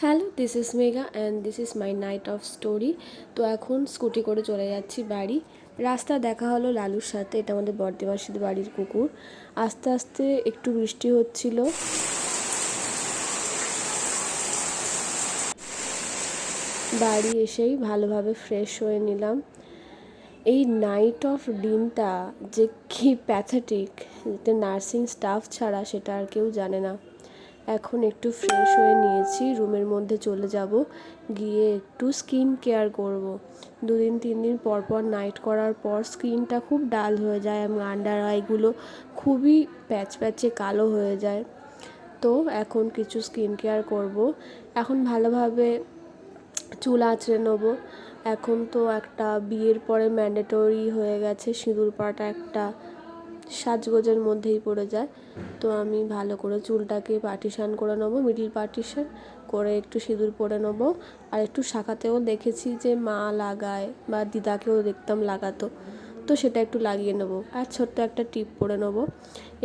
Hello, this is Megha and this is my night of story. তো এখন scooty করে চলে যাচ্ছি বাড়ি। রাস্তা দেখা হলো লালুর সাথে, এটা আমাদের বর্দেবাসীর বাড়ির কুকুর। আস্তে আস্তে একটু বৃষ্টি হচ্ছিল। বাড়ি এসেই ভালোভাবে ফ্রেশ হয়ে নিলাম। এই নাইট অফ দিনটা যে কি প্যাথেটিক, নার্সিং স্টাফ ছাড়া সেটা আর কেউ জানে না। এখন একটু ফ্রেশ হয়ে নিয়েছি, রুমের মধ্যে চলে যাব, গিয়ে একটু স্কিন কেয়ার করব। 2-3 দিন পর পর নাইট করার পর স্কিনটা খুব ডাল হয়ে যায় এবং আন্ডার আইগুলো খুবই প্যাচে কালো হয়ে যায়। তো এখন কিছু স্কিন কেয়ার করব। এখন ভালোভাবে চুল আঁচড়ে নেবো। এখন তো একটা বিয়ের পরে ম্যান্ডেটরি হয়ে গেছে, সিঁদুর পরাটা একটা সাজগোজের মধ্যেই পড়ে যায়। তো আমি ভালো করে চুলটাকে পার্টিশান করে নেবো, মিডিল পার্টিশান করে একটু সিঁদুর পরে নেবো। আর একটু শাখাতেও দেখেছি যে মা লাগায় বা দিদাকেও দেখতাম লাগাতো, তো সেটা একটু লাগিয়ে নেবো। আর ছোট্ট একটা টিপ পরে নেবো।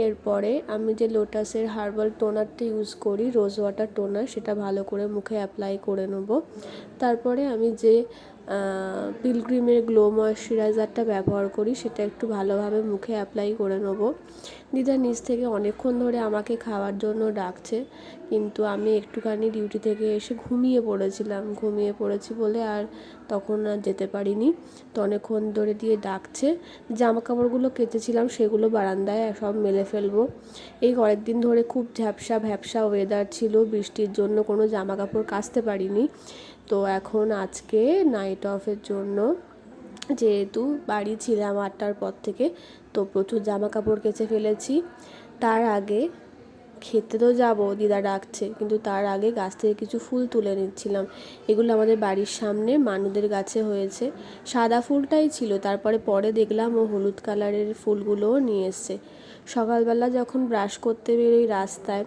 এরপরে আমি যে লোটাসের হার্বাল টোনারটা ইউজ করি, রোজ ওয়াটার টোনার, সেটা ভালো করে মুখে অ্যাপ্লাই করে নেবো। তারপরে আমি যে পিলগ্রিমের গ্লো ময়শ্চারাইজারটা ব্যবহার করি, সেটা একটু ভালোভাবে মুখে অ্যাপ্লাই করে নেবো। দিদা নিচ থেকে অনেকক্ষণ ধরে আমাকে খাওয়ার জন্য ডাকছে, কিন্তু আমি একটুখানি ডিউটি থেকে এসে ঘুমিয়ে পড়েছি বলে আর তখন আর যেতে পারিনি। তো অনেকক্ষণ ধরে দিয়ে ডাকছে। জামা কাপড়গুলো কেচেছিলাম সেগুলো বারান্দায় সব মেলে ফেলবো। এই কয়েকদিন ধরে খুব ভ্যাপসা ওয়েদার ছিল, বৃষ্টির জন্য কোনো জামা কাপড় কাচতে পারিনি। তো এখন আজকে নাইট অফের জন্য যেহেতু বাড়ি ছিলাম 8টার পর থেকে, তো প্রচুর জামা কাপড় কেচে ফেলেছি। তার আগে খেতে তো যাবো, দিদা ডাকছে, কিন্তু তার আগে গাছ থেকে কিছু ফুল তুলে নিচ্ছিলাম। এগুলো আমাদের বাড়ির সামনে মানুদের গাছে হয়েছে। সাদা ফুলটাই ছিল, পরে দেখলাম ও হলুদ কালারের ফুলগুলোও নিয়ে এসছে। সকালবেলা যখন ব্রাশ করতে বেরোই রাস্তায়,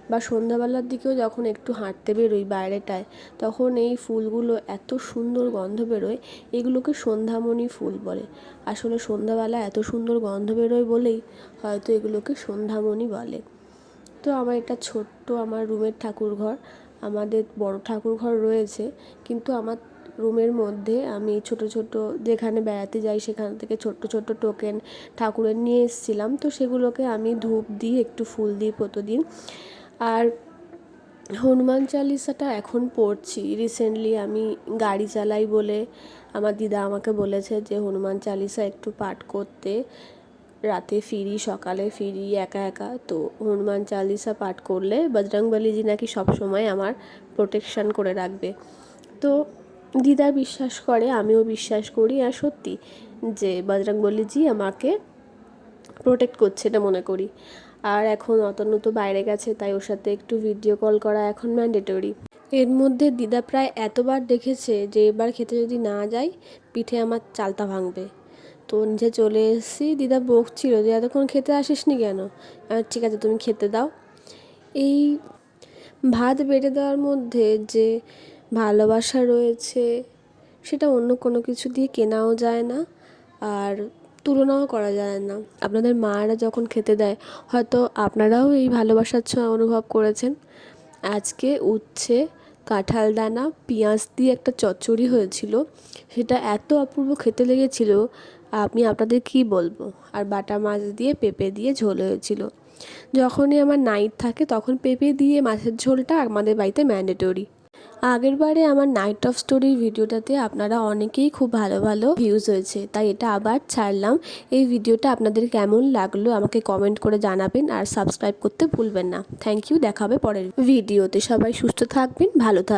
বা সন্ধ্যাবেলার দিকেও যখন একটু হাঁটতে বেরোই বাইরেটায়, তখন এই ফুলগুলো এত সুন্দর গন্ধ বেরোয়। এগুলোকে সন্ধ্যামণি ফুল বলে। আসলে সন্ধ্যাবেলা এত সুন্দর গন্ধ বেরোয় বলেই হয়তো এগুলোকে সন্ধ্যামণি বলে। তো আমার এটা ছোট্ট আমার রুমের ঠাকুরঘর। আমাদের বড় ঠাকুরঘর রয়েছে, কিন্তু আমার রুমের মধ্যে আমি ছোট যেখানে বেড়াতে যাই সেখান থেকে ছোট্ট টোকেন ঠাকুরের নিয়ে এসেছিলাম। তো সেগুলোকে আমি ধূপ দিই, একটু ফুল দিই প্রতিদিন। আর হনুমান চালিসাটা এখন পড়ছি। রিসেন্টলি আমি গাড়ি চালাই বলে আমার দিদা আমাকে বলেছে যে হনুমান চালিসা একটু পাঠ করতে। রাতে ফিরি, সকালে ফিরি একা একা, তো হনুমান চালিসা পাঠ করলে বজরংবলীজি নাকি সবসময় আমার প্রোটেকশান করে রাখবে। তো দিদা বিশ্বাস করে, আমিও বিশ্বাস করি, আর সত্যি যে বজরংবলীজি আমাকে প্রোটেক্ট করছে এটা মনে করি। আর এখন অতনু তো বাইরে গেছে, তাই ওর সাথে একটু ভিডিও কল করা এখন ম্যান্ডেটরি। এর মধ্যে দিদা প্রায় এতবার দেখেছে যে এবার খেতে যদি না যাই পিঠে আমার চালতা ভাঙবে। তো নিচে চলে এসেছি, দিদা বকছিল যে এতক্ষণ খেতে আসিসনি কেন। ঠিক আছে তুমি খেতে দাও। এই ভাত বেড়ে দেওয়ার মধ্যে যে ভালোবাসা রয়েছে সেটা অন্য কোনো কিছু দিয়ে কেনাও যায় না, আর তুলনাও করা যায় না। আপনাদের মায়েরা যখন খেতে দেয় হয়তো আপনারাও এই ভালোবাসার ছোঁয়া অনুভব করেছেন। আজকে উচ্ছে, কাঁঠাল দানা, পেঁয়াজ দিয়ে একটা চচ্চড়ি হয়েছিল, সেটা এত অপূর্ব খেতে লেগেছিল আমি আপনাদের কী বলবো। আর বাটা মাছ দিয়ে পেঁপে দিয়ে ঝোল হয়েছিল। যখনই আমার নাইট থাকে তখন পেঁপে দিয়ে মাছের ঝোলটা আমাদের বাড়িতে ম্যান্ডেটরি। আগের বারে আমার নাইট অফ স্টোরির ভিডিওটাতে আপনারা অনেকেই খুব ভালো ভিউজ হয়েছে, তাই এটা আবার ছাড়লাম। এই ভিডিওটা আপনাদের কেমন লাগলো আমাকে কমেন্ট করে জানাবেন, আর সাবস্ক্রাইব করতে ভুলবেন না। থ্যাংক ইউ, দেখা হবে পরের ভিডিওতে। সবাই সুস্থ থাকবেন, ভালো থাকবেন।